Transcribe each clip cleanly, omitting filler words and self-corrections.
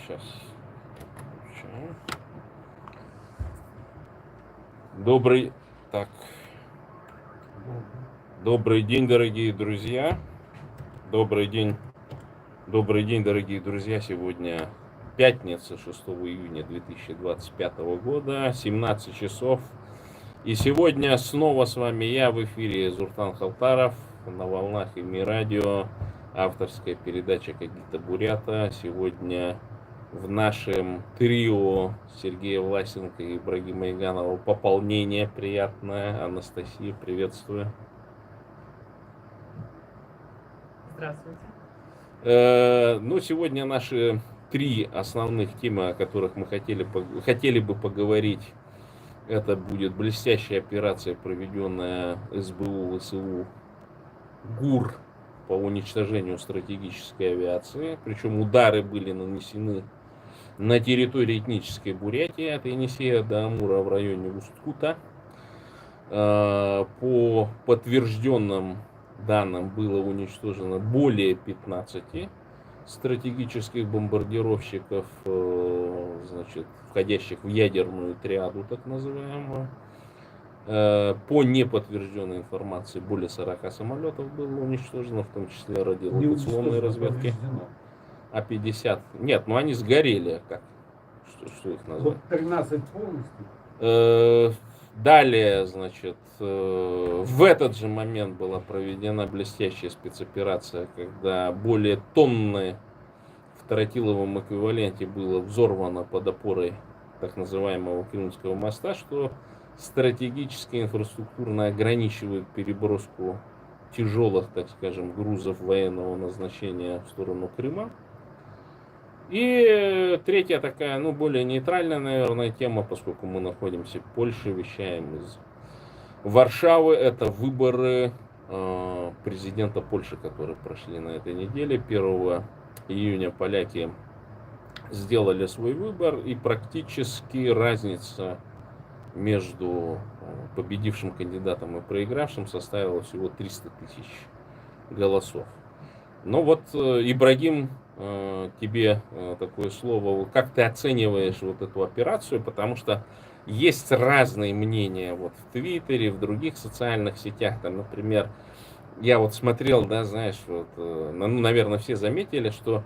Сейчас. Добрый. Так. Добрый день, дорогие друзья. Добрый день, дорогие друзья. Сегодня пятница, 6 июня 2025 года, 17 часов. И сегодня снова с вами я в эфире, Зуртан Халтаров, на волнах ИМИ радио, авторская передача Когито Бурята. Сегодня в нашем трио Сергея Власенко и Ибрагима Иганова пополнение приятное. Анастасия, приветствую. Здравствуйте. Ну, сегодня наши три основных темы, о которых мы хотели бы поговорить. Это будет блестящая операция, проведенная СБУ, ВСУ, ГУР по уничтожению стратегической авиации. Причем удары были нанесены на территории этнической Бурятии, от Енисея до Амура в районе Усть-Кута. По подтвержденным данным было уничтожено более 15 стратегических бомбардировщиков, значит, входящих в ядерную триаду, так называемую. По неподтвержденной информации более 40 самолетов было уничтожено, в том числе радиолокационной разведки. А 50... Нет, ну они сгорели, как? Что их назвать? 13 полностью. Далее, значит, в этот же момент была проведена блестящая спецоперация, когда более тонны в тротиловом эквиваленте было взорвано под опорой так называемого Крымского моста, что стратегически инфраструктурно ограничивает переброску тяжелых, так скажем, грузов военного назначения в сторону Крыма. И третья такая, ну, более нейтральная, наверное, тема, поскольку мы находимся в Польше, вещаем из Варшавы, это выборы президента Польши, которые прошли на этой неделе. 1 июня поляки сделали свой выбор, и практически разница между победившим кандидатом и проигравшим составила всего 300 тысяч голосов. Но вот, Ибрагим, тебе такое слово. Как ты оцениваешь вот эту операцию? Потому что есть разные мнения вот в Твиттере, в других социальных сетях. Там, например, я вот смотрел, да, знаешь, вот, ну, наверное, все заметили, что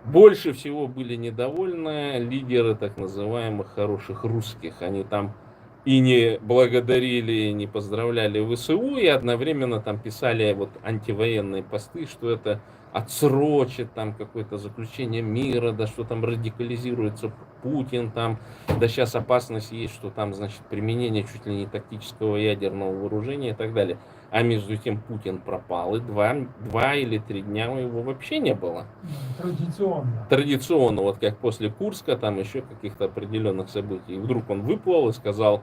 больше всего были недовольны лидеры так называемых хороших русских. Они там и не благодарили, и не поздравляли ВСУ, и одновременно там писали вот антивоенные посты, что это отсрочит там какое-то заключение мира, да что там радикализируется Путин, там, да сейчас опасность есть, что там, значит, применение чуть ли не тактического ядерного вооружения и так далее. А между тем Путин пропал, и два или 3 дня его вообще не было. Традиционно, вот как после Курска, там еще каких-то определенных событий. И вдруг он выплыл и сказал,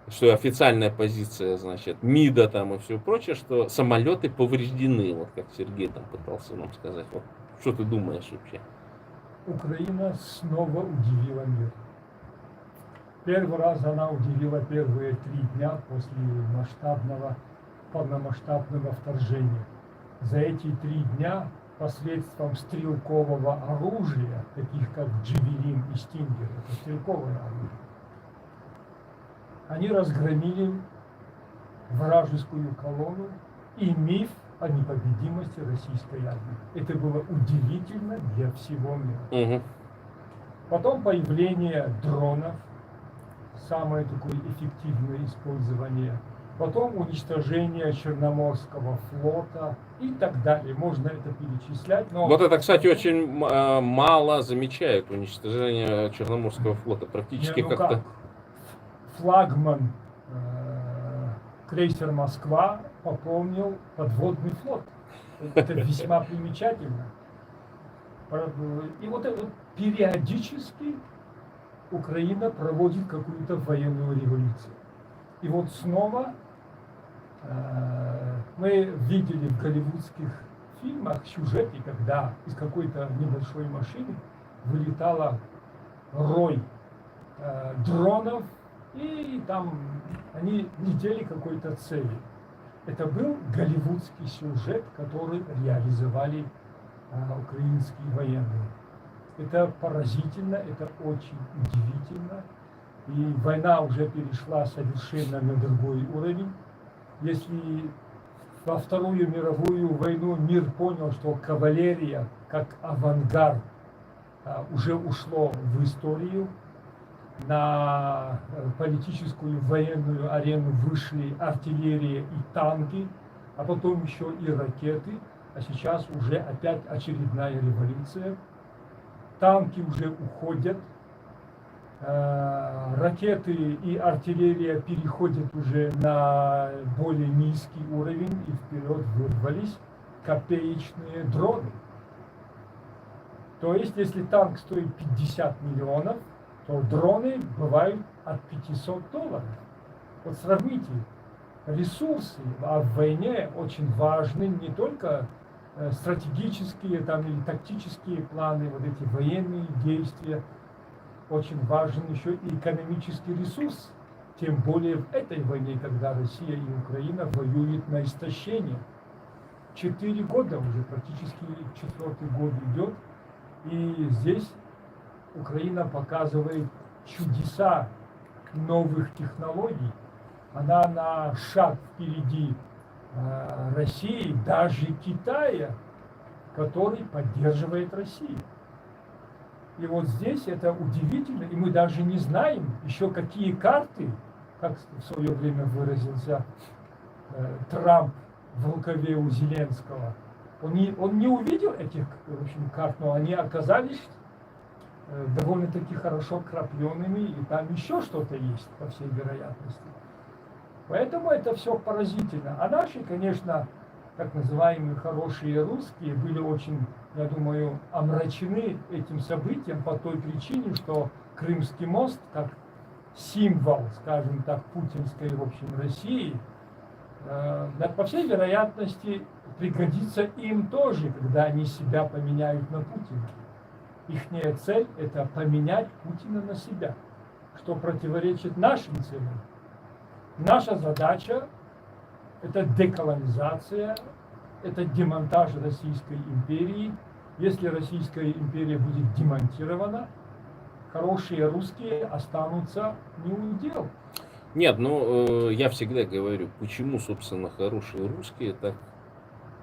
что официальная позиция, значит, МИДа там и все прочее, что самолеты повреждены, вот как Сергей там пытался нам сказать. Вот, что ты думаешь вообще? Украина снова удивила мир. Первый раз она удивила первые 3 дня после полномасштабного вторжения. За эти 3 дня посредством стрелкового оружия, таких как Джавелин и Стингер, это стрелковое оружие, они разгромили вражескую колонну и миф о непобедимости российской армии. Это было удивительно для всего мира. Угу. Потом появление дронов, самое такое эффективное использование. Потом уничтожение Черноморского флота и так далее. Можно это перечислять. Но... Вот это, кстати, очень мало замечают уничтожение Черноморского флота. Практически как-то... Как? Флагман крейсер «Москва» пополнил подводный флот. Это весьма примечательно. И вот периодически Украина проводит какую-то военную революцию. И вот снова мы видели в голливудских фильмах сюжеты, когда из какой-то небольшой машины вылетала рой дронов, и там они летели к какой-то цели. Это был голливудский сюжет, который реализовали украинские военные. Это поразительно, это очень удивительно. И война уже перешла совершенно на другой уровень. Если во Вторую мировую войну мир понял, что кавалерия как авангард уже ушло в историю, на политическую военную арену вышли артиллерия и танки, а потом еще и ракеты, а сейчас уже опять очередная революция. Танки уже уходят, ракеты и артиллерия переходят уже на более низкий уровень, и вперед вырвались копеечные дроны. То есть, если танк стоит 50 миллионов, то дроны бывают от $500. Вот сравните, ресурсы, а в войне очень важны не только стратегические там, или тактические планы, вот эти военные действия, очень важен еще и экономический ресурс, тем более в этой войне, когда Россия и Украина воюют на истощение. 4 года уже, практически 4-й год идет, и здесь Украина показывает чудеса новых технологий. Она на шаг впереди России, даже Китая, который поддерживает Россию. И вот здесь это удивительно, и мы даже не знаем еще какие карты, как в свое время выразился Трамп в рукаве у Зеленского. Он не увидел этих, в общем, карт, но они оказались довольно-таки хорошо крапленными, и там еще что-то есть, по всей вероятности. Поэтому это все поразительно. А наши, конечно, так называемые хорошие русские были очень, я думаю, омрачены этим событием по той причине, что Крымский мост, как символ, скажем так, путинской, в общем, России, по всей вероятности пригодится им тоже, когда они себя поменяют на Путина. Ихняя цель – это поменять Путина на себя, что противоречит нашим целям. Наша задача – это деколонизация, это демонтаж Российской империи. Если Российская империя будет демонтирована, хорошие русские останутся не у дел. Нет, ну я всегда говорю, почему, собственно, хорошие русские так,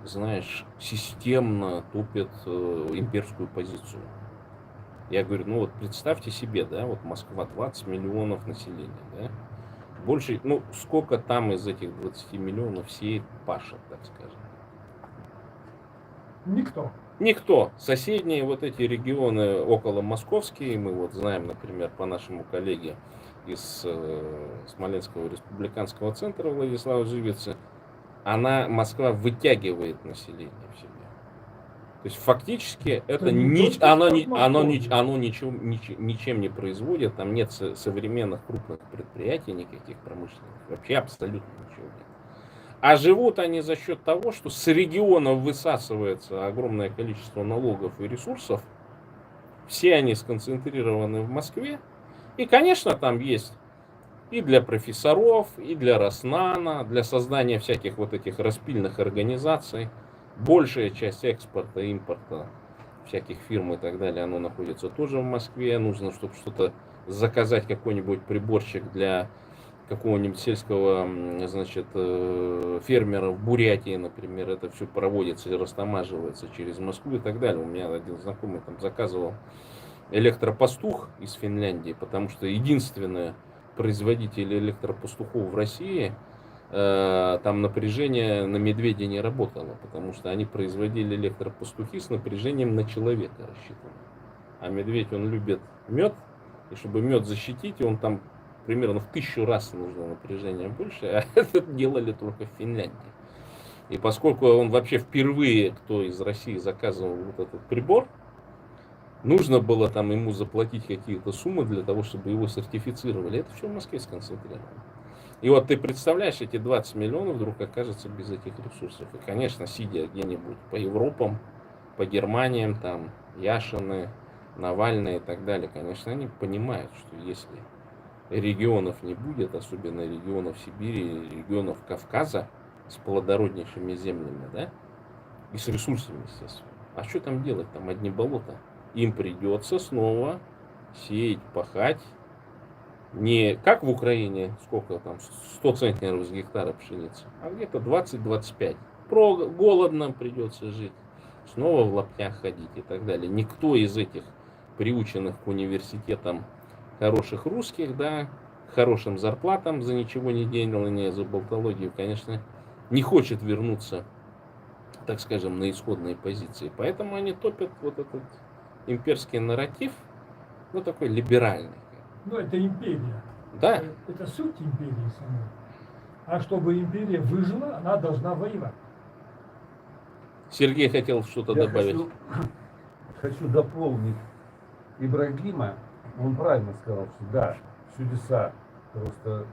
знаешь, системно топят имперскую позицию. Я говорю, ну вот представьте себе, да, вот Москва 20 миллионов населения, да, больше, ну сколько там из этих 20 миллионов сеет пашет, так скажем? Никто. Никто. Соседние вот эти регионы около московские, мы вот знаем, например, по нашему коллеге из Смоленского республиканского центра Владислава Живицы, Москва вытягивает население в себе. То есть фактически это оно ничем не производит, там нет современных крупных предприятий никаких промышленных, вообще абсолютно ничего нет. А живут они за счет того, что с регионов высасывается огромное количество налогов и ресурсов, все они сконцентрированы в Москве, и, конечно, там есть и для профессоров, и для Роснана, для создания всяких вот этих распильных организаций. Большая часть экспорта, импорта всяких фирм и так далее, оно находится тоже в Москве. Нужно, чтобы что-то заказать, какой-нибудь приборчик для какого-нибудь сельского, значит, фермера в Бурятии, например. Это все проводится и растамаживается через Москву и так далее. У меня один знакомый там заказывал электропастух из Финляндии, потому что единственный производитель электропастухов в России, там напряжение на медведя не работало, потому что они производили электропастухи с напряжением на человека рассчитано. А медведь, он любит мед, и чтобы мед защитить, он там примерно в 1000 раз нужно напряжение больше, а это делали только в Финляндии. И поскольку он вообще впервые, кто из России заказывал вот этот прибор, нужно было там ему заплатить какие-то суммы для того, чтобы его сертифицировали. Это все в Москве сконцентрировано. И вот ты представляешь, эти 20 миллионов вдруг окажутся без этих ресурсов. И, конечно, сидя где-нибудь по Европам, по Германиям, там, Яшины, Навальный и так далее, конечно, они понимают, что если регионов не будет, особенно регионов Сибири, регионов Кавказа с плодороднейшими землями, да, и с ресурсами, естественно. А что там делать? Там одни болота. им придется снова сеять, пахать. Не как в Украине, сколько там, 100 центнеров с гектара пшеницы, а где-то 20-25. Голодно придется жить, снова в лаптях ходить и так далее. Никто из этих приученных к университетам хороших русских, да, хорошим зарплатам за ничего не делание, за болтологию, конечно, не хочет вернуться, так скажем, на исходные позиции. Поэтому они топят вот этот имперский нарратив, ну такой либеральный. Ну, это империя. Да. Это суть империи самой. А чтобы империя выжила, она должна воевать. Сергей хотел что-то Я добавить. хочу дополнить Ибрагима. Он правильно сказал, что да, чудеса просто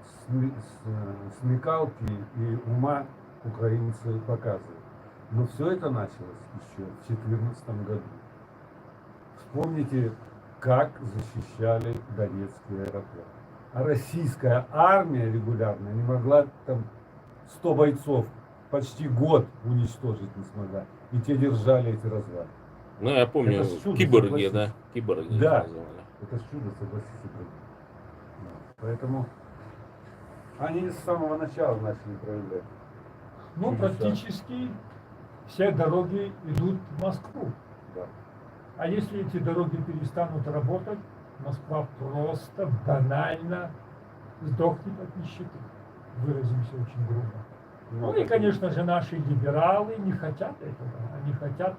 смекалки и ума украинцы показывают. Но все это началось еще в 2014 году. Вспомните, как защищали Донецкий аэропорт. А российская армия регулярно не могла там 100 бойцов почти год уничтожить не смогла. И те держали эти развалины. Ну, я помню, Это чудо, киборги, согласись. да, киборги Да. их называли. Это чудо, согласитесь. Поэтому они с самого начала начали проявлять. Ну, Чудеса. практически все дороги идут в Москву. Да. А если эти дороги перестанут работать, Москва просто банально сдохнет от нищеты. Выразимся очень грубо. Ну и, конечно же, наши либералы не хотят этого. Они хотят,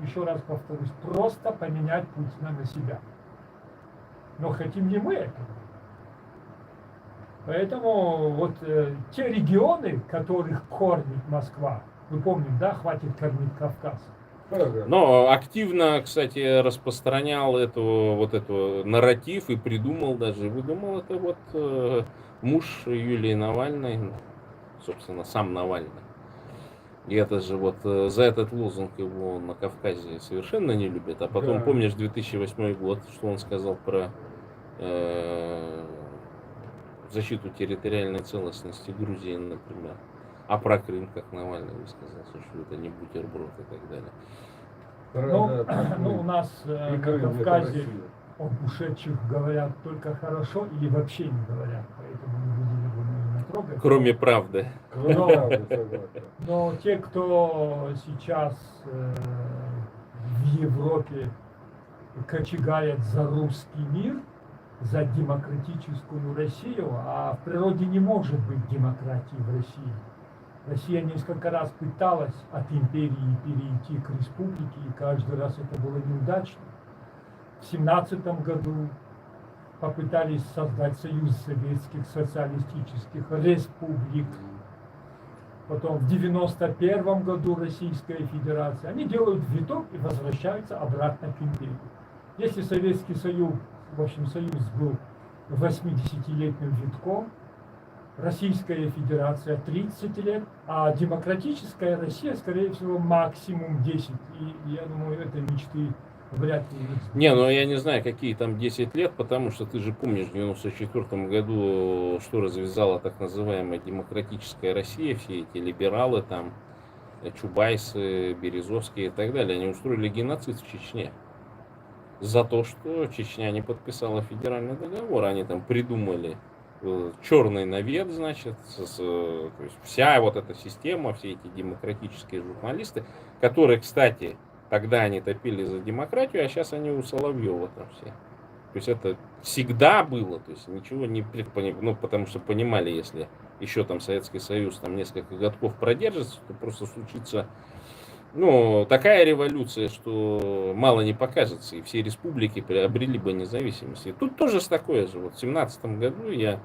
еще раз повторюсь, просто поменять Путина на себя. Но хотим ли мы этого? Поэтому вот те регионы, которых кормит Москва, вы помните, да, хватит кормить Кавказ. Но активно, кстати, распространял эту нарратив и выдумал это вот муж Юлии Навальной, собственно, сам Навальный. И это же вот за этот лозунг его на Кавказе совершенно не любят. А потом, Да. помнишь, 2008 год, что он сказал про защиту территориальной целостности Грузии, например. А про Крым, как Навальный высказался, что это не бутерброд и так далее. Ну, у нас на Кавказе об ушедших говорят только хорошо или вообще не говорят, поэтому не будем его, наверное, трогать. Кроме правды. Но те, кто сейчас в Европе кочегает за русский мир, за демократическую Россию, а в природе не может быть демократии в России. Россия несколько раз пыталась от империи перейти к республике, и каждый раз это было неудачно. В 1917 году попытались создать Союз Советских Социалистических Республик. Потом в 1991 году Российская Федерация. Они делают виток и возвращаются обратно к империи. Если Советский Союз, в общем, Союз был 80-летним витком, Российская Федерация 30 лет, а демократическая Россия, скорее всего, максимум 10. И я думаю, это мечты вряд ли. Не, ну я не знаю, какие там 10 лет, потому что ты же помнишь, в 1994 году, что развязала так называемая демократическая Россия, все эти либералы там, Чубайсы, Березовские и так далее, они устроили геноцид в Чечне. За то, что Чечня не подписала федеральный договор, они там придумали черный навет, значит, то есть вся вот эта система, все эти демократические журналисты, которые, кстати, тогда они топили за демократию, а сейчас они у Соловьева там все. То есть это всегда было, то есть ничего не, ну, потому что понимали, если еще там Советский Союз там несколько годков продержится, то просто случится, ну, такая революция, что мало не покажется, и все республики приобрели бы независимость. И тут тоже такое же. Вот в 1917 году я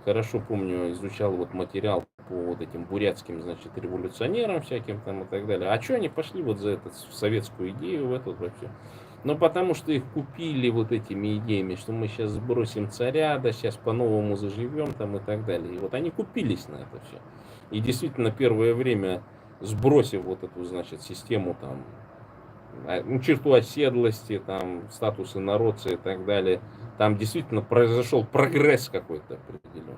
хорошо помню, изучал вот материал по вот этим бурятским, значит, революционерам всяким там и так далее. А что они пошли вот за эту советскую идею, в эту вообще? Ну, потому что их купили вот этими идеями, что мы сейчас сбросим царя, да сейчас по-новому заживем там и так далее. И вот они купились на это все. И действительно, первое время, сбросив вот эту, значит, систему там, ну, черту оседлости, там, статус инородца и так далее, там действительно произошел прогресс какой-то определенный.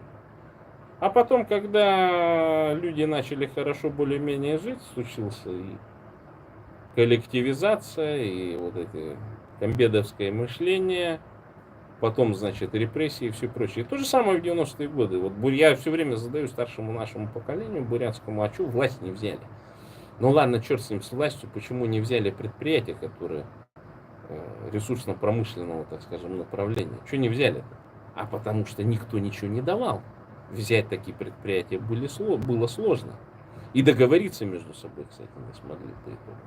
А потом, когда люди начали хорошо более-менее жить, случился и коллективизация, и вот эти комбедовское мышление, потом, значит, репрессии и все прочее. И то же самое в 90-е годы. Вот я все время задаю старшему нашему поколению, бурятскому, а что власть не взяли? Ну ладно, черт с ним, с властью, почему не взяли предприятия, которые ресурсно-промышленного, так скажем, направления? Что не взяли-то? А потому что никто ничего не давал. Взять такие предприятия было сложно. И договориться между собой, кстати, не смогли по итогу.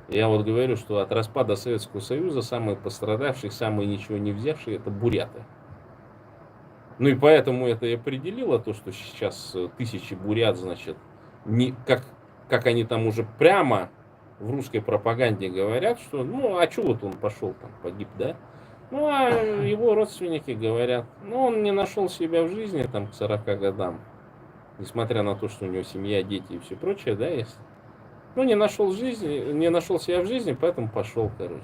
Я вот говорю, что от распада Советского Союза самые пострадавшие, самые ничего не взявшие, это буряты. Ну и поэтому это и определило то, что сейчас тысячи бурят, значит, как они там уже прямо в русской пропаганде говорят, что ну а что вот он пошел там, погиб, да? Ну а его родственники говорят, ну он не нашел себя в жизни там к 40 годам, несмотря на то, что у него семья, дети и все прочее, да, есть. Ну не нашел себя в жизни, поэтому пошел, короче,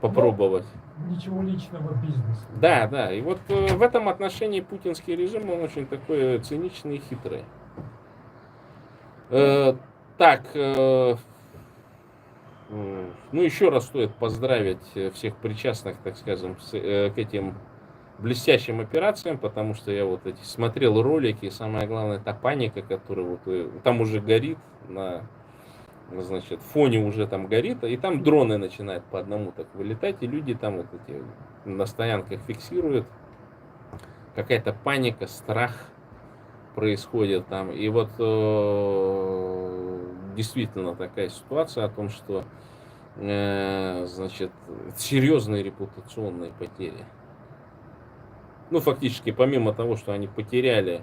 попробовать. Ничего личного, бизнеса. Да, да, и вот в этом отношении путинский режим, он очень такой циничный и хитрый. Ну еще раз стоит поздравить всех причастных, так скажем, к этим блестящим операциям, потому что я вот эти смотрел ролики, и самое главное, та паника, которая вот там уже горит, на, значит, фоне уже там горит, и там дроны начинают по одному так вылетать, и люди там вот эти на стоянках фиксируют, какая-то паника, страх происходит там, и вот действительно такая ситуация о том, что значит, серьезные репутационные потери. Ну, фактически, помимо того, что они потеряли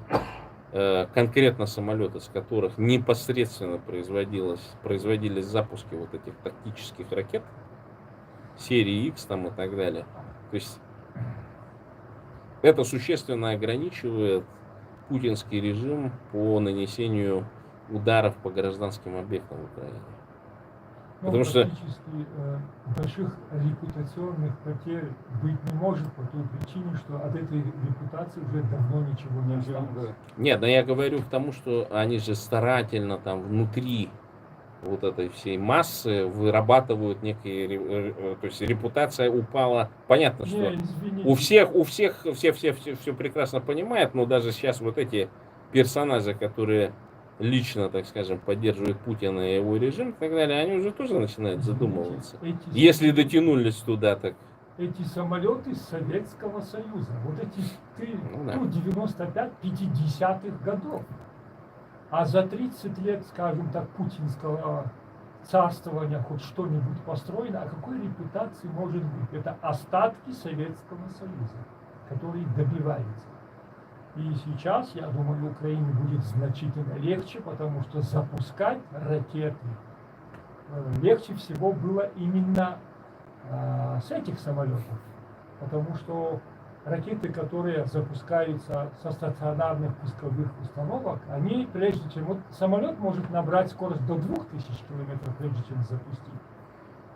конкретно самолеты, с которых непосредственно производились запуски вот этих тактических ракет, серии X там и так далее. То есть это существенно ограничивает путинский режим по нанесению ударов по гражданским объектам в Украине. Ну, Потому что больших репутационных потерь быть не может по той причине, что от этой репутации уже давно ничего не осталось. Нет, но я говорю к тому, что они же старательно там внутри вот этой всей массы вырабатывают некие, то есть репутация упала. Понятно, что у всех все прекрасно понимают, но даже сейчас вот эти персонажи, которые лично, так скажем, поддерживают Путина и его режим и так далее, они уже тоже начинают задумываться. Если дотянулись туда, так... Эти самолеты Советского Союза, вот эти Ну, 95-50-х годов. А за 30 лет, скажем так, путинского царствования хоть что-нибудь построено, о какой репутации может быть? Это остатки Советского Союза, которые добиваются. И сейчас, я думаю, Украине будет значительно легче, потому что запускать ракеты легче всего было именно с этих самолетов. Потому что ракеты, которые запускаются со стационарных пусковых установок, они, прежде чем... Вот самолет может набрать скорость до 2000 км, прежде чем запустить.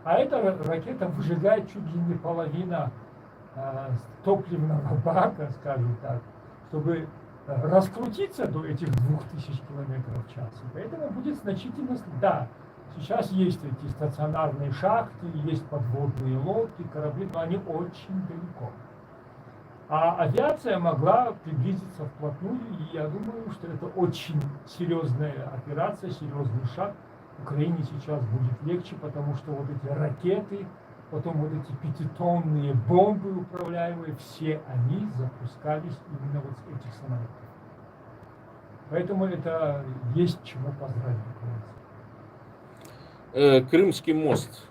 А эта ракета выжигает чуть ли не половину топливного бака, скажем так, чтобы раскрутиться до этих 2000 км в час. И поэтому будет значительно... Да, сейчас есть эти стационарные шахты, есть подводные лодки, корабли, но они очень далеко. А авиация могла приблизиться вплотную, и я думаю, что это очень серьезная операция, серьезный шаг. Украине сейчас будет легче, потому что вот эти ракеты, потом вот эти 5-тонные бомбы управляемые, все они запускались именно вот с этих самолетов. Поэтому это есть чему поздравить украинцев. Крымский мост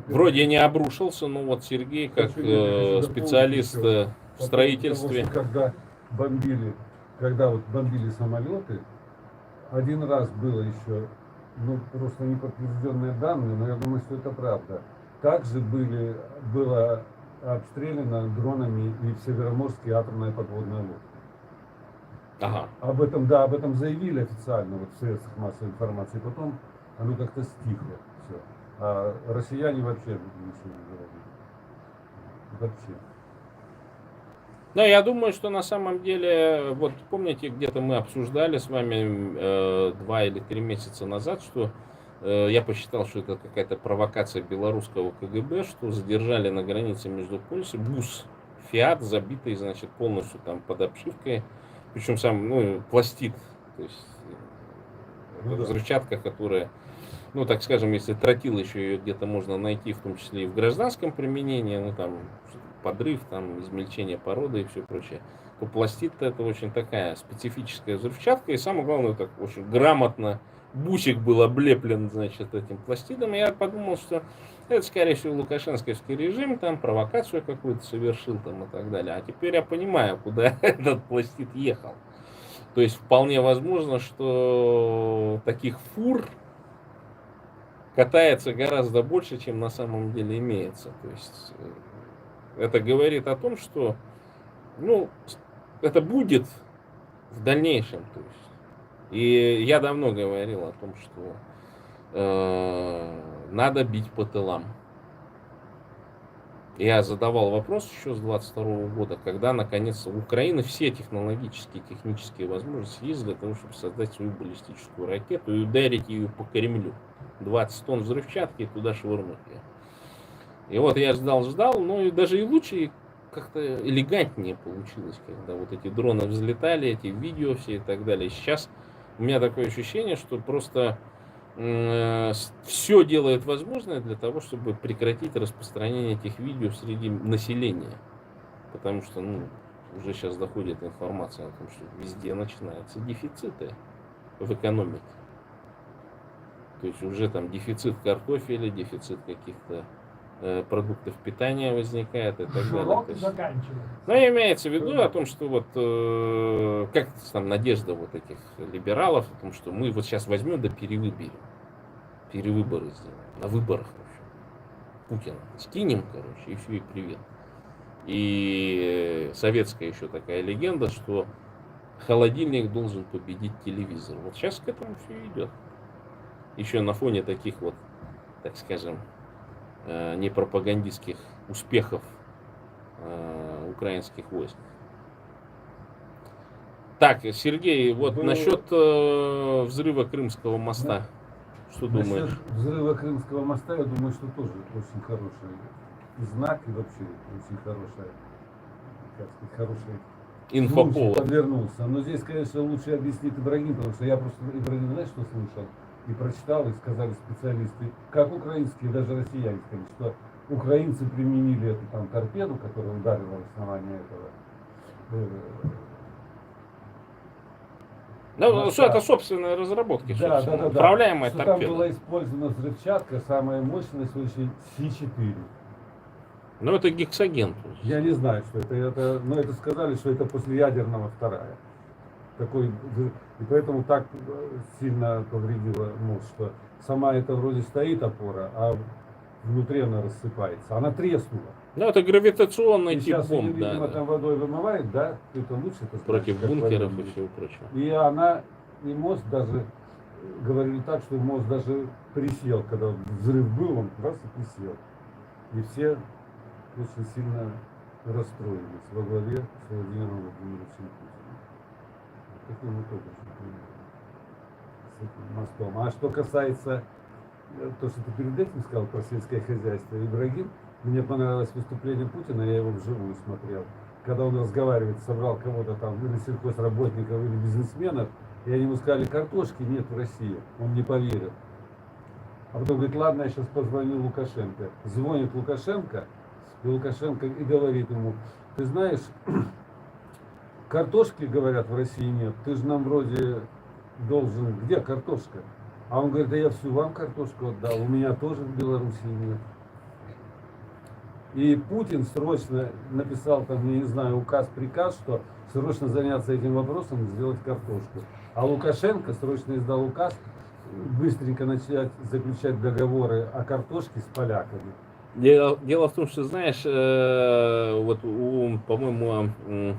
вроде не обрушился, но вот Сергей, как специалист в строительстве... Того, когда вот бомбили самолеты, один раз было еще, ну просто неподтвержденные данные, но я думаю, что это правда. Также было обстреляно дронами и в Североморске атомная подводная лодка. Ага. Об этом заявили официально вот в средствах массовой информации, потом оно как-то стихло все. А россияне вообще ничего не говорили. Вообще. Ну, я думаю, что на самом деле, вот помните, где-то мы обсуждали с вами 2 или 3 месяца назад, что Я посчитал, что это какая-то провокация белорусского КГБ, что задержали на границе между Польшей бус Фиат, забитый, значит, полностью там под обшивкой, причем сам, ну, пластид, то есть Ну да. взрывчатка, которая, ну, так скажем, если тротил еще ее где-то можно найти, в том числе и в гражданском применении, ну, там, подрыв, там, измельчение породы и все прочее, то пластид-то это очень такая специфическая взрывчатка, и самое главное, так очень грамотно бусик был облеплен, значит, этим пластидом. Я подумал, что это, скорее всего, лукашенковский режим, там, провокацию какую-то совершил, там, и так далее. А теперь я понимаю, куда этот пластид ехал. То есть, вполне возможно, что таких фур катается гораздо больше, чем на самом деле имеется. То есть, это говорит о том, что, ну, это будет в дальнейшем. То есть. И я давно говорил о том, что надо бить по тылам. Я задавал вопрос еще с 22 года, когда наконец у Украины все технологические, технические возможности есть для того, чтобы создать свою баллистическую ракету и ударить ее по Кремлю. 20 тонн взрывчатки и туда швырнуть ее. И вот я ждал, но и даже и лучше, и как-то элегантнее получилось, когда вот эти дроны взлетали, эти видео все и так далее. Сейчас у меня такое ощущение, что просто все делает возможное для того, чтобы прекратить распространение этих видео среди населения. Потому что, ну, уже сейчас доходит информация о том, что везде начинаются дефициты в экономике. То есть уже там дефицит картофеля, дефицит каких-то продуктов питания возникает и так далее. Широк То есть, заканчивается. ну, имеется в виду о том, что вот как там надежда вот этих либералов, о том, что мы вот сейчас возьмем да перевыберем. Перевыборы сделаем. На выборах вообще. Путина скинем, короче, и все, и привет. И советская еще такая легенда, что холодильник должен победить телевизор. Вот сейчас к этому все идет. Еще на фоне таких вот, так скажем, непропагандистских успехов украинских войск. Так, Сергей, вот насчет взрыва Крымского моста, что думаешь? Насчет взрыва Крымского моста, я думаю, что тоже очень хороший знак и вообще очень хорошая, как сказать, хороший Инфоповод. случай подвернулся. Но здесь, конечно, лучше объяснить Ибрагим, потому что я просто Ибрагим, знаешь, что слышал и прочитал, и сказали специалисты, как украинские, даже россияне сказали, что украинцы применили эту там торпеду, которая ударила в основание этого. Ну, что это собственные разработки, Да, собственно, да, да, да. управляемая Что там торпеда. была использована взрывчатка, самая мощная, случае Си-4. Ну, это гексоген. Я не знаю, что это, но это сказали, что это после ядерного вторая. Такой, и поэтому так сильно повредила мост, что сама это вроде стоит опора, а внутри она рассыпается. Она треснула. Ну, это гравитационный И тип сейчас ее, бомб, да, видимо, да. там водой вымывает, да? Это лучше это знать, Против как бункеров водой. и всего прочего. И она, и мост даже, говорили так, что мост даже присел, когда взрыв был, он раз и присел. И все очень сильно расстроились во главе с Владимиром Владимировичем Путиным. Такой мы тоже с этим мостом. А что касается то, что ты перед этим сказал про сельское хозяйство, Ибрагим, мне понравилось выступление Путина, я его вживую смотрел. Когда он разговаривает, собрал кого-то там, или сельхозработников, или бизнесменов, и они ему сказали, картошки нет в России. Он не поверил. А потом говорит, ладно, я сейчас позвоню Лукашенко. Звонит Лукашенко, и Лукашенко и говорит ему, ты знаешь, картошки, говорят, в России нет, ты же нам вроде должен, где картошка? А он говорит, да я всю вам картошку отдал, у меня тоже в Белоруссии нет. И Путин срочно написал там, я не знаю, указ, приказ, что срочно заняться этим вопросом, сделать картошку. А Лукашенко срочно издал указ, быстренько начать заключать договоры о картошке с поляками. Дело в том, что, знаешь, вот у, по-моему,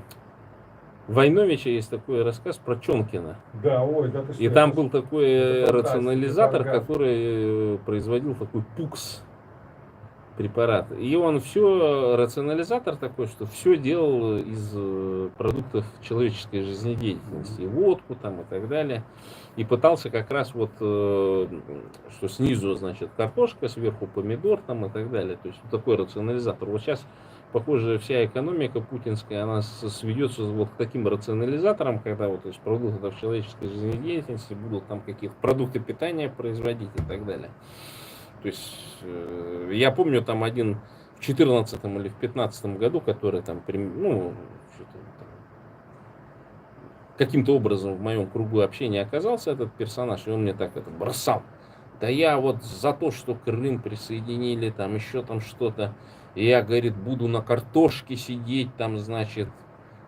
Войновича есть такой рассказ про Чонкина. Да, ой, да ты что. И там был такой это рационализатор, фантастика, который производил такой пукс. препарат. И он все, рационализатор такой, что все делал из продуктов человеческой жизнедеятельности. И водку там и так далее. И пытался как раз вот, что снизу, значит, картошка, сверху помидор там и так далее. То есть вот такой рационализатор. Вот сейчас, похоже, вся экономика путинская, она сведется вот к таким рационализаторам, когда вот из продуктов человеческой жизнедеятельности будут там какие-то продукты питания производить и так далее. То есть, я помню там один в 2014 или в 2015 году, который там, ну, что-то там, каким-то образом в моем кругу общения оказался этот персонаж, и он мне так это бросал. Да я вот за то, что Крым присоединили, там еще там что-то, и я, говорит, буду на картошке сидеть, там, значит,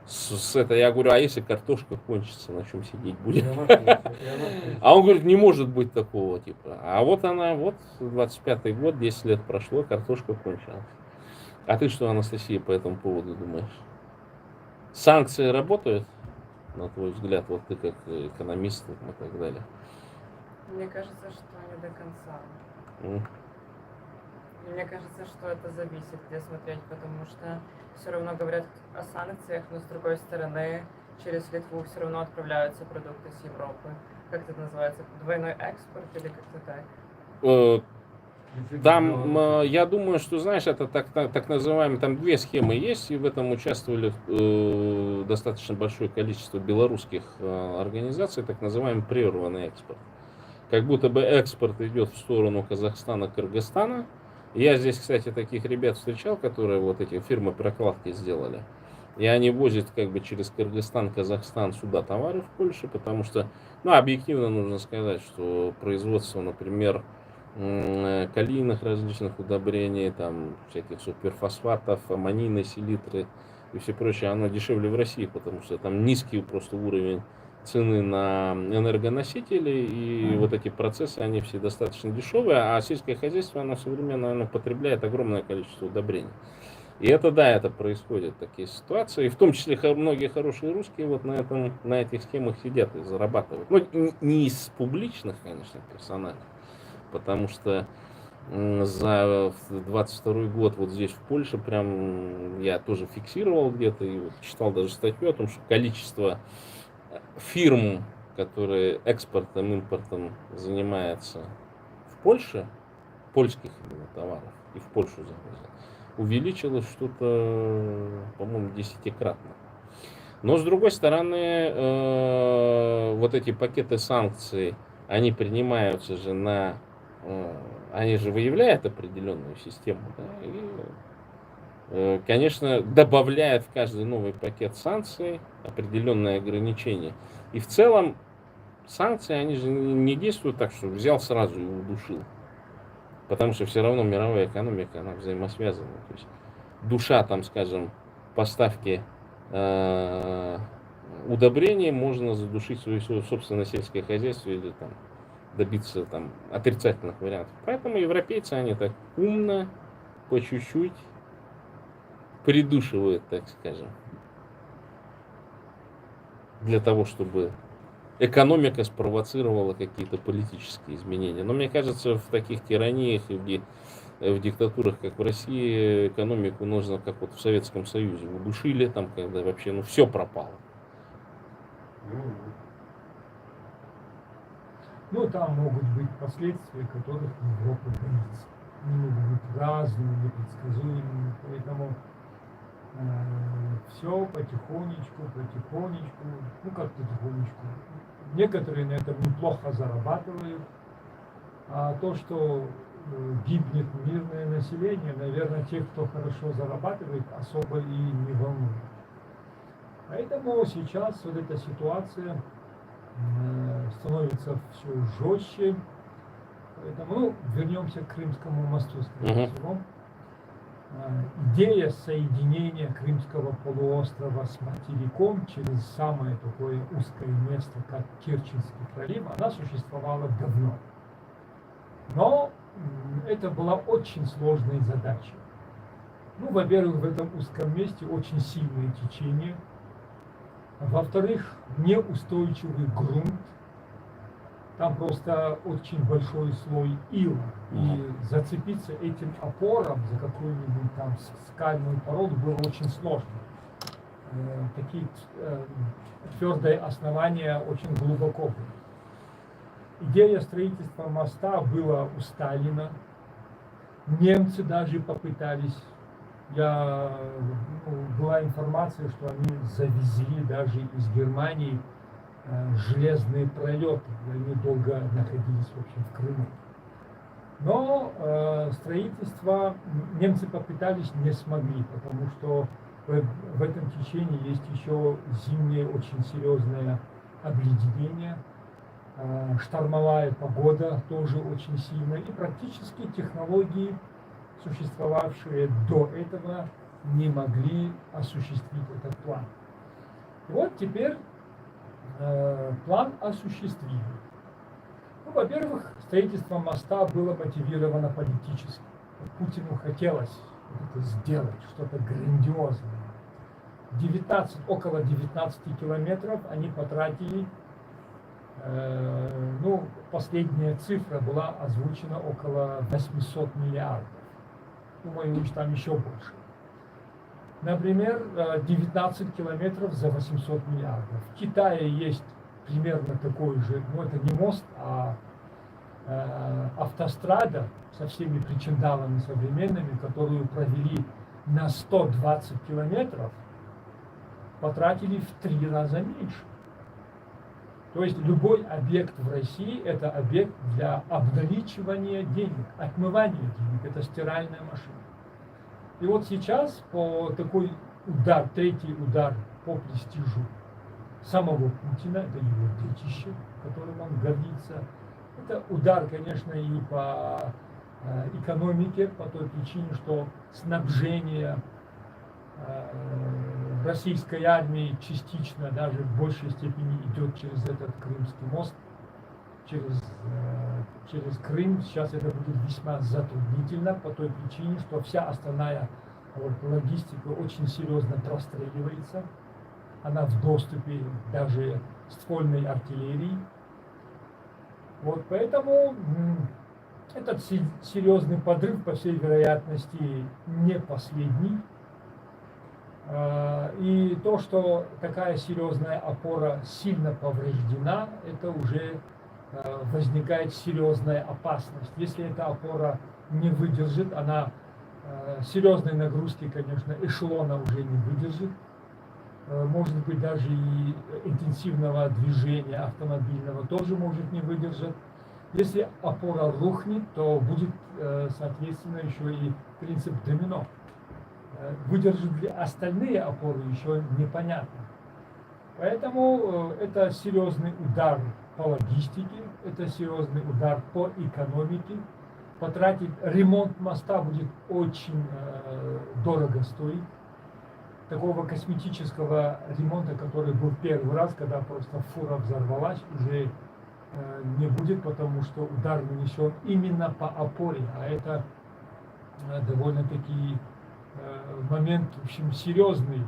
с этой, я говорю, а если картошка кончится, на чем сидеть будем? А он говорит, не может быть такого типа. А вот она, вот 25-й год, 10 лет прошло, картошка кончилась. А ты что, Анастасия, по этому поводу думаешь? Санкции работают, на твой взгляд, вот ты как экономист и так далее? Мне кажется, что не до конца. М. И мне кажется, что это зависит, где смотреть, потому что все равно говорят о санкциях, но с другой стороны, через Литву все равно отправляются продукты с Европы. Как это называется? Двойной экспорт или как-то так? Там, я думаю, что, знаешь, это так называемые, там две схемы есть, и в этом участвовали достаточно большое количество белорусских организаций, так называемый прерванный экспорт. Как будто бы экспорт идет в сторону Казахстана, Кыргызстана. Я здесь, кстати, таких ребят встречал, которые вот эти фирмы прокладки сделали. И они возят как бы через Кыргызстан, Казахстан сюда товары в Польшу, потому что, ну, объективно нужно сказать, что производство, например, калийных различных удобрений, там, всяких суперфосфатов, аммонийной селитры и все прочее, оно дешевле в России, потому что там низкий просто уровень цены на энергоносители, и вот эти процессы, они все достаточно дешевые, а сельское хозяйство, оно современное, оно потребляет огромное количество удобрений. И это, да, это происходят такие ситуации, и в том числе многие хорошие русские вот на этих схемах сидят и зарабатывают. Ну, не из публичных, конечно, персонажей, потому что за 22 год вот здесь в Польше прям я тоже фиксировал где-то и вот читал даже статью о том, что количество фирм, которые экспортом, импортом занимаются в Польше, польских именно товаров, и в Польшу завозят, увеличилось что-то, по-моему, 10-кратно. Но с другой стороны, вот эти пакеты санкций, они принимаются же они же выявляют определенную систему, да, и, конечно, добавляют в каждый новый пакет санкций определенные ограничения. И в целом санкции, они же не действуют так, что взял сразу и удушил. Потому что все равно мировая экономика, она взаимосвязана. То есть душа, там, скажем, поставки удобрений можно задушить свое собственное сельское хозяйство или там добиться там отрицательных вариантов. Поэтому европейцы, они так умно, по чуть-чуть придушивают, так скажем, для того, чтобы экономика спровоцировала какие-то политические изменения. Но мне кажется, в таких тираниях и в диктатурах, как в России, экономику нужно, как вот в Советском Союзе, удушили там, когда вообще, все пропало. Ну, там могут быть последствия, которых Европа боится. Они могут быть разными, непредсказуемыми, поэтому все потихонечку, ну как потихонечку. Некоторые на этом неплохо зарабатывают, а то, что гибнет мирное население, наверное, тех, кто хорошо зарабатывает, особо и не волнует. Поэтому сейчас вот эта ситуация становится все жестче. Поэтому, вернемся к Крымскому мосту, скорее всего. Идея соединения Крымского полуострова с материком через самое такое узкое место, как Керченский пролив, она существовала давно. Но это была очень сложная задача. Ну, во-первых, в этом узком месте очень сильное течение. Во-вторых, неустойчивый грунт. там просто очень большой слой ила. И зацепиться этим опором за какую-нибудь там скальную породу было очень сложно. Такие твердые основания очень глубоко были. Идея строительства моста была у Сталина. Немцы даже попытались. Была информация, что они завезли даже из Германии железные пролеты, и они долго находились в общем в Крыму. Но строительство немцы попытались, не смогли, потому что в этом течении есть еще зимнее очень серьезное обледенение, штормовая погода тоже очень сильная, и практически технологии, существовавшие до этого, не могли осуществить этот план. И вот теперь план осуществили. Во-первых, строительство моста было мотивировано политически. Путину хотелось это сделать, что-то грандиозное. Около 19 километров они потратили, последняя цифра была озвучена около 800 миллиардов. Думаю, что там еще больше. Например, 19 километров за 800 миллиардов. В Китае есть примерно такой же, это не мост, а автострада со всеми причиндалами современными, которую провели на 120 километров, потратили в 3 раза меньше. То есть любой объект в России – это объект для обналичивания денег, отмывания денег, это стиральная машина. И вот сейчас по такой удар, третий удар по престижу самого Путина, это его детище, которым он гордится. Это удар, конечно, и по экономике, по той причине, что снабжение российской армии частично, даже в большей степени идет через этот Крымский мост, через Крым. Сейчас это будет весьма затруднительно по той причине, что вся остальная логистика очень серьезно простреливается. Она в доступе даже ствольной артиллерии. Вот поэтому этот серьезный подрыв, по всей вероятности, не последний. И то, что такая серьезная опора сильно повреждена, это уже возникает серьезная опасность. Если эта опора не выдержит, она серьезной нагрузки, конечно, эшелона уже не выдержит. Может быть, даже и интенсивного движения автомобильного тоже может не выдержать. Если опора рухнет, то будет, соответственно, еще и принцип домино. Выдержат ли остальные опоры, еще непонятно. Поэтому это серьезный удар по логистике, это серьезный удар по экономике. Потратить ремонт моста будет очень дорого стоить. Такого косметического ремонта, который был первый раз, когда просто фура взорвалась, уже не будет, потому что удар нанесен именно по опоре, а это довольно-таки момент, в общем, серьезный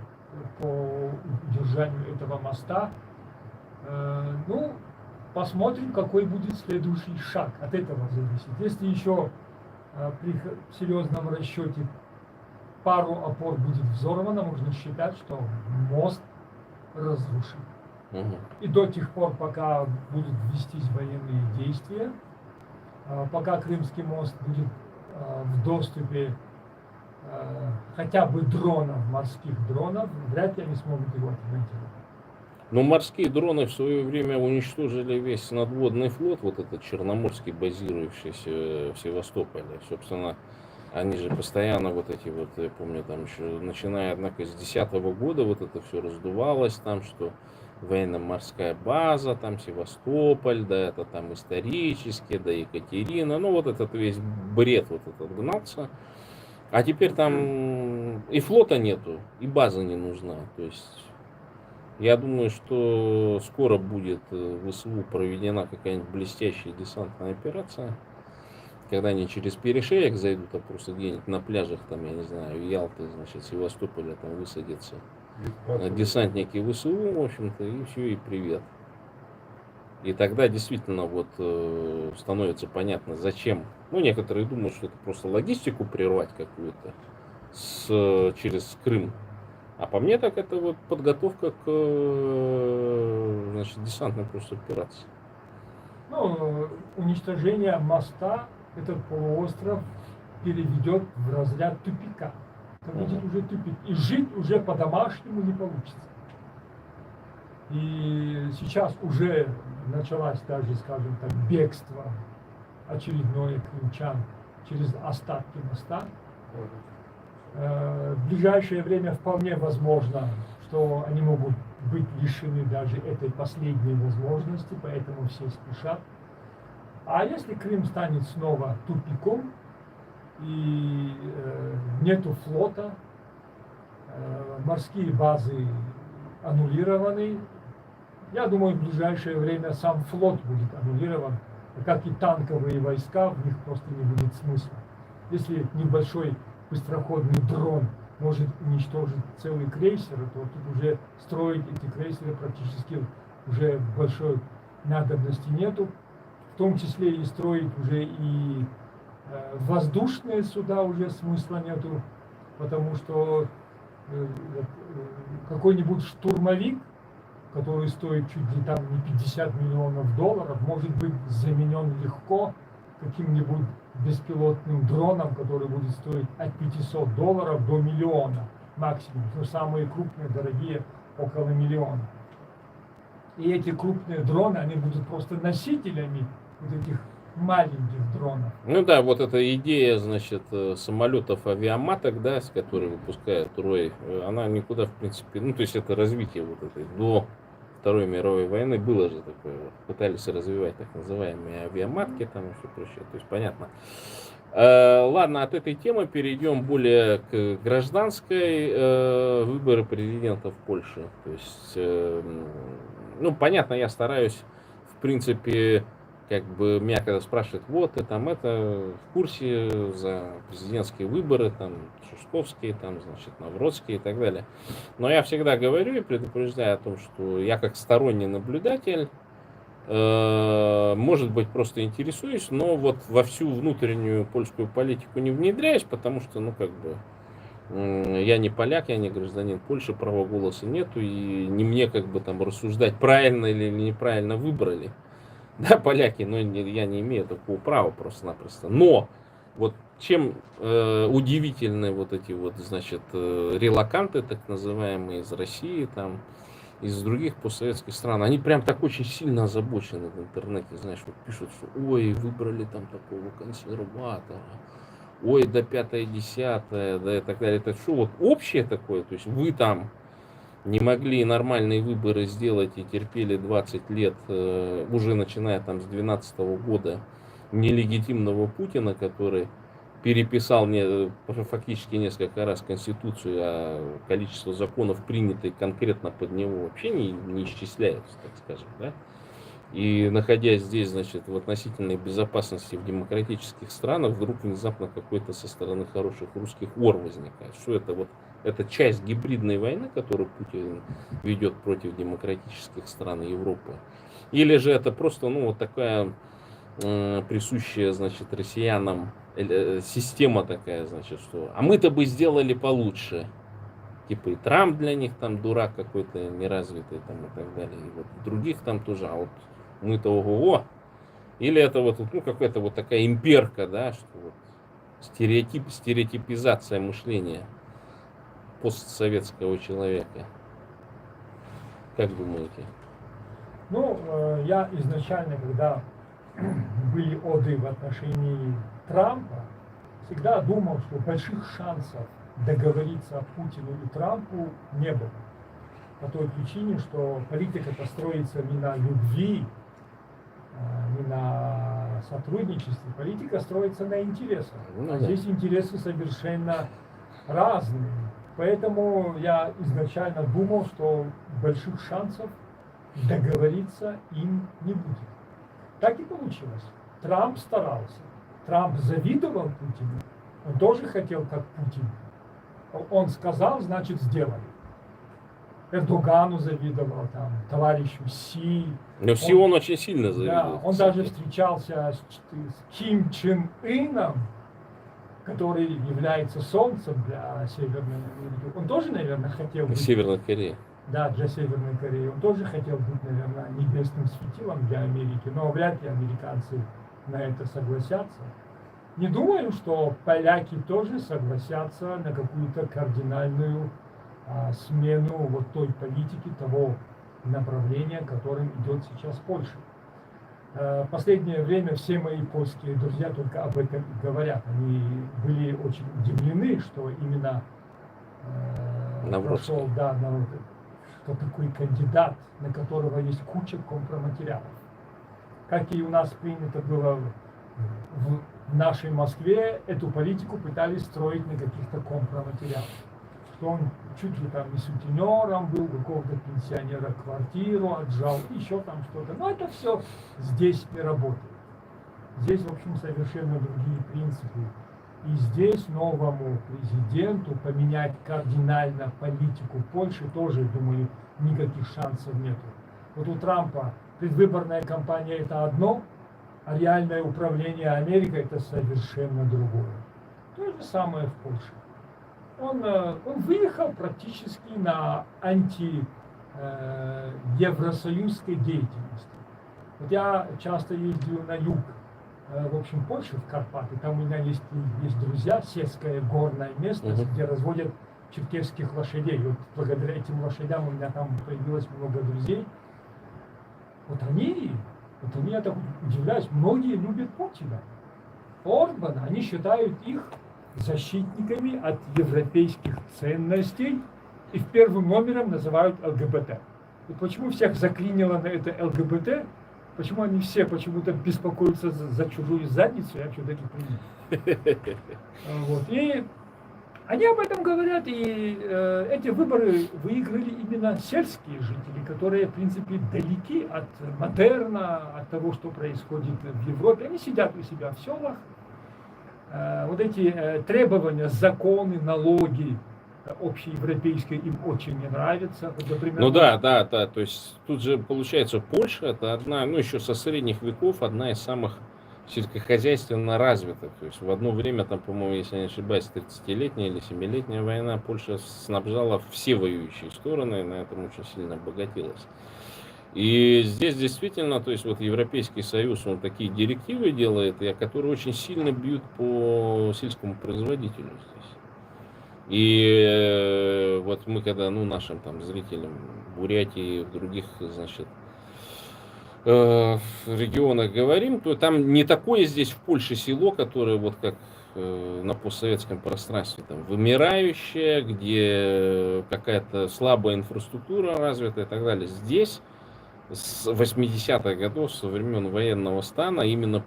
по удержанию этого моста. Посмотрим, какой будет следующий шаг. От этого зависит. Если еще при серьезном расчете пару опор будет взорвано, можно считать, что мост разрушен. И до тех пор, пока будут вестись военные действия, пока Крымский мост будет в доступе хотя бы дронов, морских дронов, вряд ли они смогут его отремонтировать. Но морские дроны в свое время уничтожили весь надводный флот, вот этот черноморский, базирующийся в Севастополе. Собственно, они же постоянно вот эти вот, я помню, там еще, начиная, однако, с 2010 года вот это все раздувалось, там, что военно-морская база, там Севастополь, да, это там исторически, да, Екатерина, вот этот весь бред вот этот гнался. А теперь там и флота нету, и база не нужна. То есть я думаю, что скоро будет в ВСУ проведена какая-нибудь блестящая десантная операция, когда они через перешеек зайдут, а просто где-нибудь на пляжах, там, я не знаю, Ялты, значит, Севастополя, там высадятся десантники ВСУ, в общем-то, и все, и привет. И тогда действительно вот становится понятно, зачем. Ну, некоторые думают, что это просто логистику прервать какую-то через Крым. А по мне так это вот подготовка к значит, десантной просто операции. Ну, уничтожение моста этот полуостров переведет в разряд тупика. Это будет уже тупик. И жить уже по-домашнему не получится. И сейчас уже началось даже, скажем так, бегство очередное крымчан через остатки моста. В ближайшее время вполне возможно, что они могут быть лишены даже этой последней возможности, поэтому все спешат. А если Крым станет снова тупиком и нету флота, морские базы аннулированы, я думаю, в ближайшее время сам флот будет аннулирован, как и танковые войска, в них просто не будет смысла. Если небольшой быстроходный дрон может уничтожить целый крейсер, то тут уже строить эти крейсеры практически уже большой надобности нету. В том числе и строить уже и воздушные суда уже смысла нету, потому что какой-нибудь штурмовик, который стоит чуть ли там не 50 миллионов долларов, может быть заменен легко каким-нибудь беспилотным дроном, который будет стоить от 500 долларов до миллиона максимум. Но самые крупные, дорогие, около миллиона. И эти крупные дроны, они будут просто носителями вот этих маленьких дронов. Ну да, вот эта идея, значит, самолетов авиаматок, да, с которой выпускают Рой, она никуда, в принципе, ну то есть это развитие вот этой до Второй мировой войны было же такое, пытались развивать так называемые авиаматки там и все прочее, то есть понятно. Ладно, от этой темы перейдем более к гражданской, выборы президента в Польше. То есть, ну понятно, я стараюсь, в принципе, как бы меня когда спрашивают, вот ты там это в курсе за президентские выборы, там Шушковские, там, значит, Навродские и так далее. Но я всегда говорю и предупреждаю о том, что я как сторонний наблюдатель, может быть, просто интересуюсь, но вот во всю внутреннюю польскую политику не внедряюсь, потому что, ну, как бы, я не поляк, я не гражданин Польши, права голоса нету, и не мне, как бы, там, рассуждать, правильно или неправильно выбрали. Да, поляки, но я не имею такого права просто-напросто. Но вот чем удивительны вот эти вот, значит, релоканты, так называемые, из России, там, из других постсоветских стран, они прям так очень сильно озабочены в интернете, знаешь, вот пишут, что ой, выбрали там такого консерватора, ой, да 5-10, да и так далее. Это что, вот общее такое, то есть вы там не могли нормальные выборы сделать и терпели 20 лет, уже начиная там с 2012 года, нелегитимного Путина, который переписал фактически несколько раз Конституцию, а количество законов, принятых конкретно под него, вообще не исчисляется, так скажем, да? И находясь здесь, значит, в относительной безопасности в демократических странах, вдруг внезапно какой-то со стороны хороших русских ор возникает. Что это вот? Это часть гибридной войны, которую Путин ведет против демократических стран Европы. Или же это просто, ну, вот такая присущая, значит, россиянам система такая, значит, что а мы-то бы сделали получше. Типа и Трамп для них там дурак какой-то неразвитый там и так далее. И вот других там тоже, а вот мы-то ого-го. Или это вот, ну, какая-то вот такая имперка, да, что вот стереотипизация мышления постсоветского человека. Как думаете? Ну, я изначально, когда были оды в отношении Трампа, всегда думал, что больших шансов договориться Путину и Трампу не было. По той причине, что политика-то строится не на любви, не на сотрудничестве. Политика строится на интересах. Ну, а да. здесь интересы совершенно разные. Поэтому я изначально думал, что больших шансов договориться им не будет. Так и получилось. Трамп старался. Трамп завидовал Путину. Он тоже хотел как Путин. Он сказал, значит сделали. Эрдогану завидовал, там, товарищу Си. Но все он очень сильно Да, завидует. он даже встречался с Ким Чен Ыном, который является солнцем для Северной Америки. Он тоже, наверное, хотел быть... Северной Кореи. Да, для Северной Кореи. Он тоже хотел быть, наверное, небесным светилом для Америки, но вряд ли американцы на это согласятся. Не думаю, что поляки тоже согласятся на какую-то кардинальную смену вот той политики, того направления, которым идет сейчас Польша. В последнее время все мои польские друзья только об этом и говорят. Они были очень удивлены, что именно Навроцкий. прошел, да, что такой кандидат, на которого есть куча компроматериалов. Как и у нас принято было в нашей Москве, эту политику пытались строить на каких-то компроматериалах. Что он чуть ли там не сутенером был, какого-то пенсионера квартиру отжал, еще там что-то. Но это все здесь не работает. Здесь, в общем, совершенно другие принципы. И здесь новому президенту поменять кардинально политику Польши тоже, думаю, никаких шансов нет. Вот у Трампа предвыборная кампания это одно, а реальное управление Америкой это совершенно другое. То же самое в Польше. Он выехал практически на антиевросоюзской деятельности. Вот я часто ездил на юг, в общем, Польши, в Карпаты. Там у меня есть друзья, сельское горное место, где разводят черкесских лошадей. Вот благодаря этим лошадям у меня там появилось много друзей. Вот они, я так удивляюсь, многие любят Путина. Орбана, они считают их защитниками от европейских ценностей и в первым номером называют ЛГБТ. И почему всех заклинило на это ЛГБТ? Почему они все почему-то беспокоятся за чужую задницу, я что-то не понимаю. Вот. И они об этом говорят, и эти выборы выиграли именно сельские жители, которые, в принципе, далеки от модерна, от того, что происходит в Европе. Они сидят у себя в селах. Вот эти требования, законы, налоги общеевропейские им очень не нравятся. Вот, например, Ну да, то есть тут же получается Польша это одна, ну еще со средних веков одна из самых сельскохозяйственно развитых. То есть в одно время, там, по-моему, если я не ошибаюсь, 30-летняя или 7-летняя война, Польша снабжала все воюющие стороны, и на этом очень сильно обогатилась. И здесь действительно, то есть вот Европейский Союз, он такие директивы делает, которые очень сильно бьют по сельскому производителю здесь. И вот мы когда, нашим там зрителям в Бурятии, в других, значит, регионах говорим, то там не такое здесь в Польше село, которое вот как на постсоветском пространстве, там, вымирающее, где какая-то слабая инфраструктура развита и так далее. Здесь с 80-х годов, со времен военного стана, именно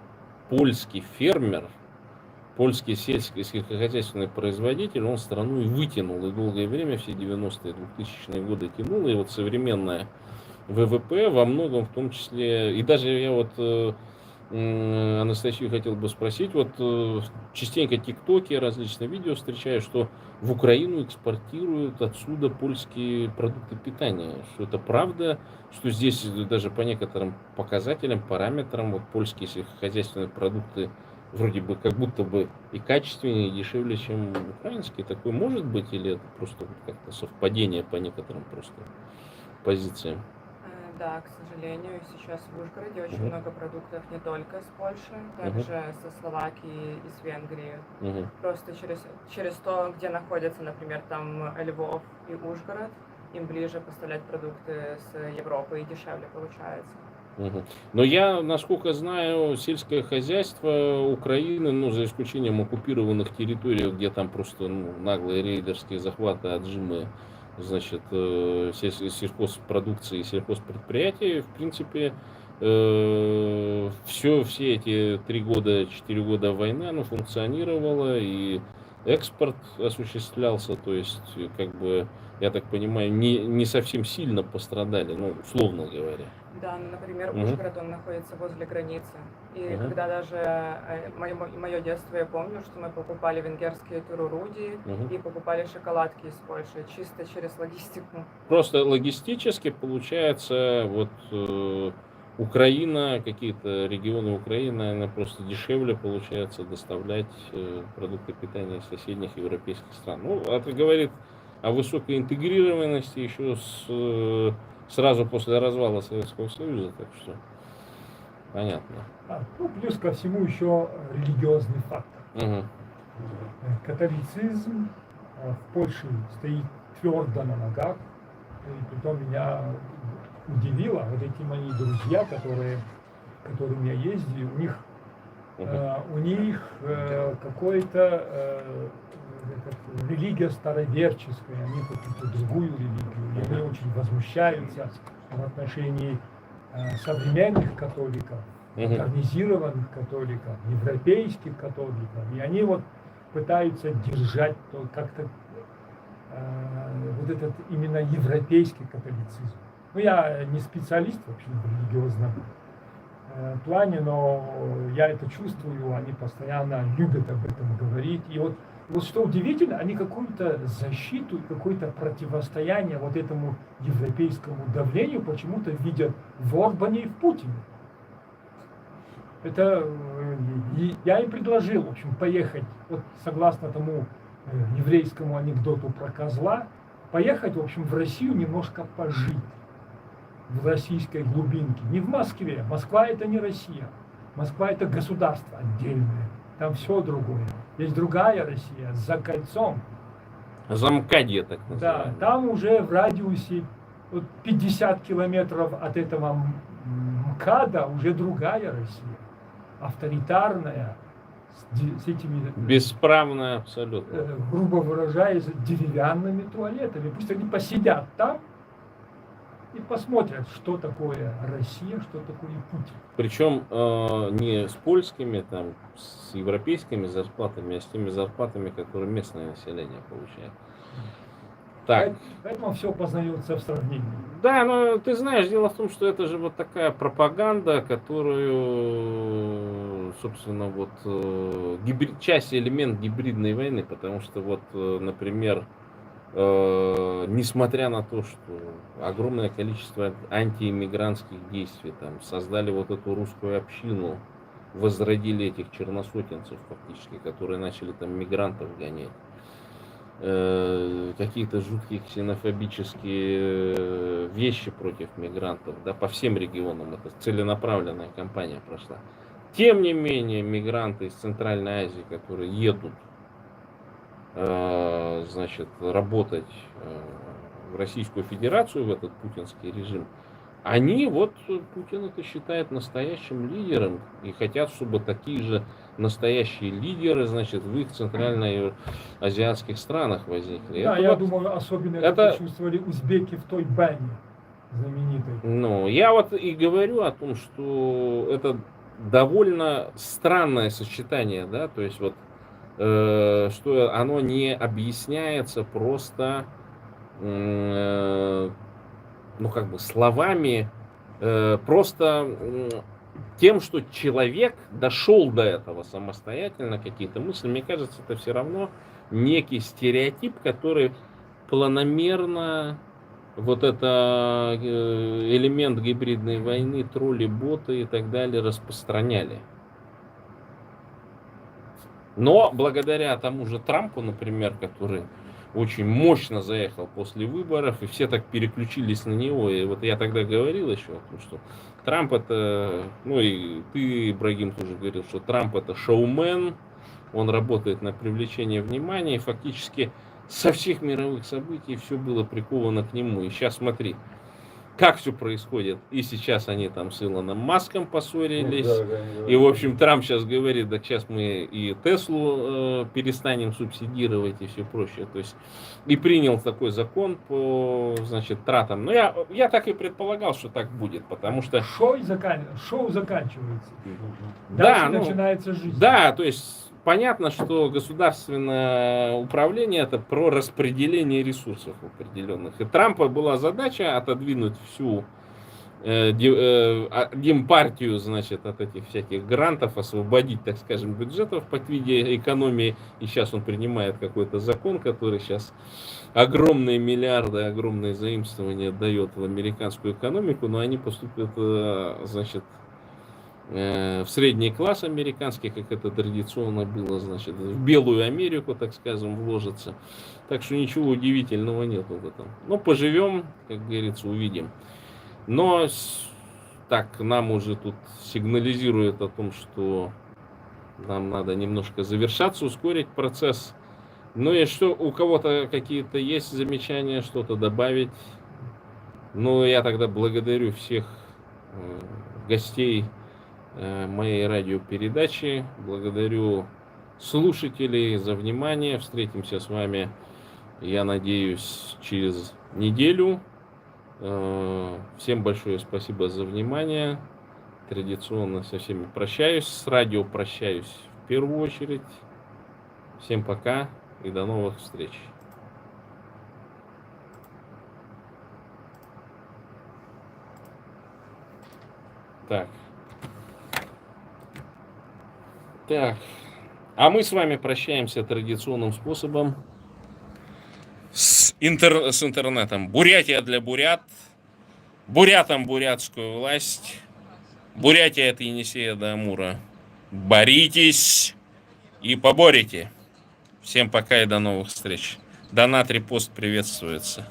польский фермер, польский сельскохозяйственный производитель, он страну и вытянул, и долгое время, все 90-е, 2000-е годы тянул, и вот современная ВВП во многом, в том числе, и даже я вот Анастасию хотел бы спросить, вот частенько тиктоки, различные видео встречаю, что в Украину экспортируют отсюда польские продукты питания, что это правда, что здесь даже по некоторым показателям, параметрам, вот польские сельскохозяйственные продукты вроде бы как будто бы и качественнее, и дешевле, чем украинские. Такое может быть или это просто как-то совпадение по некоторым просто позициям? Да, к сожалению, сейчас в Ужгороде очень много продуктов не только с Польши, также со Словакии и с Венгрии. Просто через то, где находятся, например, там Львов и Ужгород, им ближе поставлять продукты с Европы и дешевле получается. Но я, насколько знаю, сельское хозяйство Украины, за исключением оккупированных территорий, где там просто наглые рейдерские захваты, отжимы, значит, сельхозпродукции и сельхозпредприятий, в принципе, все эти 3 года, 4 года войны, оно функционировало, и экспорт осуществлялся, то есть, как бы, я так понимаю, не совсем сильно пострадали, ну, условно говоря. Да, например, Мгм. Ужгород, он находится возле границы. И Мгм. когда даже мое детство, я помню, что мы покупали венгерские туруруди Мгм. и покупали шоколадки из Польши чисто через логистику. Просто логистически получается, вот Украина, какие-то регионы Украины, она просто дешевле получается доставлять продукты питания из соседних европейских стран. Ну, это говорит о высокой интегрированности еще сразу после развала Советского Союза, так что понятно. Ну, плюс ко всему еще религиозный фактор. Мгм. Католицизм в Польше стоит твердо на ногах. И притом меня удивило, вот эти мои друзья, которым я ездил, у них какой-то религия староверческая, они какую-то другую религию, и они очень возмущаются в отношении современных католиков, Мгм. модернизированных католиков, европейских католиков, и они вот пытаются держать как-то вот этот именно европейский католицизм. Ну, я не специалист вообще в религиозном плане, но я это чувствую, они постоянно любят об этом говорить. И вот что удивительно, они какую-то защиту, какое-то противостояние вот этому европейскому давлению почему-то видят в Орбане и в Путине. Это я им предложил, в общем, поехать, вот согласно тому еврейскому анекдоту про козла, поехать, в общем, в Россию немножко пожить в российской глубинке. Не в Москве. Москва это не Россия. Москва это государство отдельное. Там все другое. Есть другая Россия за кольцом. Замкадье, так Да, называемое. там уже в радиусе 50 километров от этого МКАДа уже другая Россия. Авторитарная, с этими, Бесправная абсолютно. грубо выражаясь, деревянными туалетами. Пусть они посидят там и посмотрят, что такое Россия, что такое Путин. Причем не с польскими, там, с европейскими зарплатами, а с теми зарплатами, которые местное население получает. Так. Поэтому все познается в сравнении. Да, но ты знаешь, дело в том, что это же вот такая пропаганда, которую, собственно, вот часть элемент гибридной войны, потому что вот, например, несмотря на то, что огромное количество антииммигрантских действий, там, создали вот эту русскую общину, возродили этих черносотенцев фактически, которые начали там мигрантов гонять, какие-то жуткие ксенофобические вещи против мигрантов, да, по всем регионам, это целенаправленная кампания прошла. Тем не менее, мигранты из Центральной Азии, которые едут, значит, работать в Российскую Федерацию, в этот путинский режим, они вот Путин это считает настоящим лидером и хотят, чтобы такие же настоящие лидеры, значит, в их центральноазиатских странах возникли. Да, Это я вот, думаю, особенно это- это почувствовали узбеки в той бане знаменитой. ну, я вот и говорю о том, что это довольно странное сочетание, да, то есть вот, что оно не объясняется просто, ну, как бы словами, просто тем, что человек дошел до этого самостоятельно, какие-то мысли. Мне кажется, это все равно некий стереотип, который планомерно вот это элемент гибридной войны, тролли, боты и так далее распространяли. Но благодаря тому же Трампу, например, который очень мощно заехал после выборов, и все так переключились на него. И вот я тогда говорил еще о том, что Трамп это, ну и ты, Ибрагим, тоже говорил, что Трамп это шоумен, он работает на привлечение внимания, и фактически со всех мировых событий все было приковано к нему. И сейчас смотри, как все происходит. И сейчас они там с Илоном Маском поссорились. И, в общем, Трамп сейчас говорит, да сейчас мы и Теслу перестанем субсидировать и все прочее. То есть, и принял такой закон по, значит, тратам. Но я так и предполагал, что так будет, потому что... Шоу заканчивается. Да, Дальше начинается жизнь. да, то есть, понятно, что государственное управление это про распределение ресурсов определенных. И Трампа была задача отодвинуть всю демпартию, значит, от этих всяких грантов, освободить, так скажем, бюджетов под виде экономии. И сейчас он принимает какой-то закон, который сейчас огромные миллиарды, огромные заимствования дает в американскую экономику, но они поступят, значит, в средний класс американский, как это традиционно было, значит, в белую Америку, так скажем, вложится. Так что ничего удивительного нет в этом. Но поживем, как говорится, увидим. Но так нам уже тут сигнализирует о том, что нам надо немножко завершаться, ускорить процесс. Ну и что, у кого-то какие-то есть замечания, что-то добавить? Ну, я тогда благодарю всех гостей моей радиопередачи, благодарю слушателей за внимание. Встретимся с вами, я надеюсь, через неделю. Всем большое спасибо за внимание. Традиционно со всеми прощаюсь. С радио прощаюсь в первую очередь. Всем пока и до новых встреч. Так. А мы с вами прощаемся традиционным способом. С интернетом. Бурятия для бурят. Бурятам бурятскую власть. Бурятия от Енисея до Амура. Боритесь и поборите. Всем пока и до новых встреч. Донат, репост приветствуется.